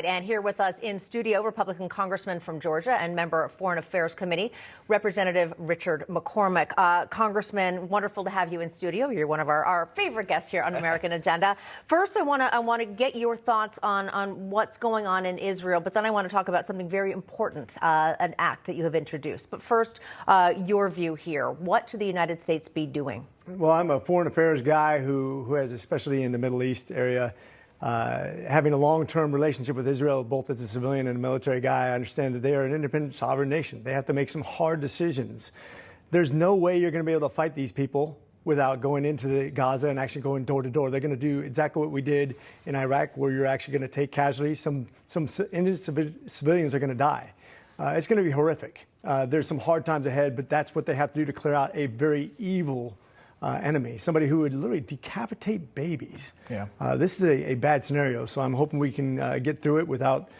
And here with us in studio, Republican Congressman from Georgia and member of Foreign Affairs Committee, Representative Richard McCormick. Congressman, wonderful to have you in studio. You're one of our favorite guests here on American Agenda. First, I want to get your thoughts on what's going on in Israel, but then I want to talk about something very important, an act that you have introduced. But first, your view here. What should the United States be doing? Well, I'm a foreign affairs guy who has, especially in the Middle East area, having a long-term relationship with Israel, both as a civilian and a military guy. I understand that they are an independent, sovereign nation. They have to make some hard decisions. There's no way you're going to be able to fight these people without going into Gaza and actually going door to door. They're going to do exactly what we did in Iraq, where you're actually going to take casualties. Some civilians are going to die. It's going to be horrific. There's some hard times ahead, but that's what they have to do to clear out a very evil enemy, somebody who would literally decapitate babies. Yeah. This is a bad scenario, so I'm hoping we can get through it without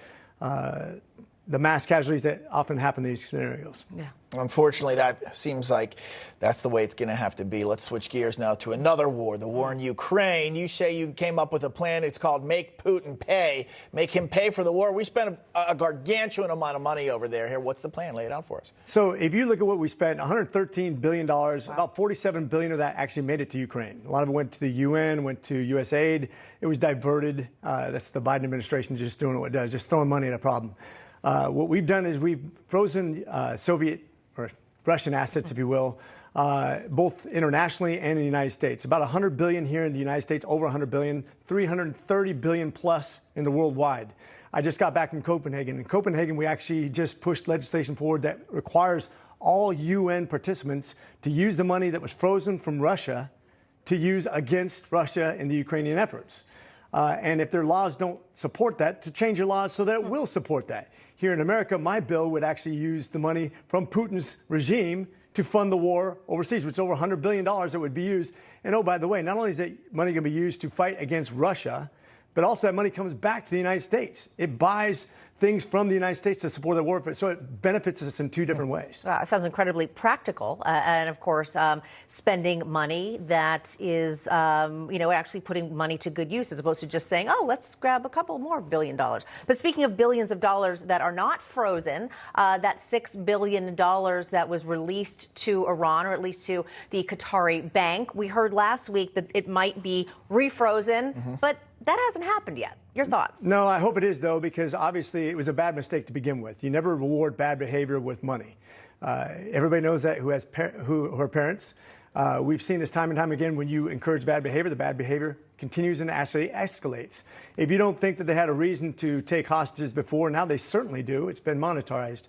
the mass casualties that often happen in these scenarios. Yeah. Unfortunately, that seems like that's the way it's going to have to be. Let's switch gears now to another war, the war in Ukraine. You say you came up with a plan. It's called MAKE Putin Pay. Make him pay for the war. We spent a gargantuan amount of money over there. Here, what's the plan? Lay it out for us. So if you look at what we spent, $113 billion, about $47 billion of that actually made it to Ukraine. A lot of it went to the UN, went to USAID. It was diverted. That's the Biden administration just doing what it does, just throwing money at a problem. What we've done is we've frozen Soviet or Russian assets, if you will, both internationally and in the United States. About $100 billion here in the United States, over $100 billion, $330 billion plus in the worldwide. I just got back from Copenhagen. In Copenhagen, we actually just pushed legislation forward that requires all UN participants to use the money that was frozen from Russia to use against Russia in the Ukrainian efforts. And if their laws don't support that, to change your laws so that it will support that. Here in America, my bill would actually use the money from Putin's regime to fund the war overseas, which is over $100 billion that would be used. And oh, by the way, not only is that money going to be used to fight against Russia, but also that money comes back to the United States. It buys things from the United States to support the war, so it benefits us in two different ways. It sounds incredibly practical, and of course, spending money that is, actually putting money to good use, as opposed to just saying, "Oh, let's grab a couple more $1 billion." But speaking of billions of dollars that are not frozen, that $6 billion that was released to Iran, or at least to the Qatari bank, we heard last week that it might be refrozen, but that hasn't happened yet. Your thoughts? No, I hope it is, though, because obviously it was a bad mistake to begin with. You never reward bad behavior with money. Everybody knows that who are parents. We've seen this time and time again. When you encourage bad behavior, the bad behavior continues and actually escalates. If you don't think that they had a reason to take hostages before, now they certainly do. It's been monetized.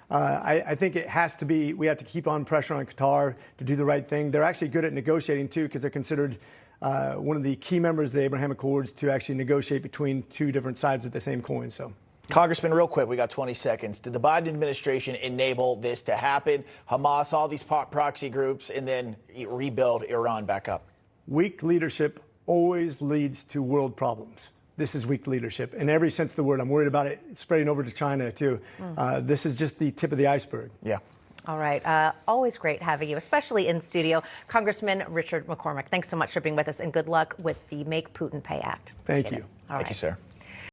I think it has to be, we have to keep on pressure on Qatar to do the right thing. They're actually good at negotiating, too, because they're considered one of the key members of the Abraham Accords to actually negotiate between two different sides of the same coin. So, Congressman, real quick, we got 20 seconds. Did the Biden administration enable this to happen? Hamas, all these proxy groups, and then rebuild Iran back up? Weak leadership always leads to world problems. This is weak leadership in every sense of the word. I'm worried about it spreading over to China, too. This is just the tip of the iceberg. Yeah. All right. Always great having you, especially in studio. Congressman Richard McCormick, thanks so much for being with us, and good luck with the Make Putin Pay Act. Thank you. All right. Thank you, sir.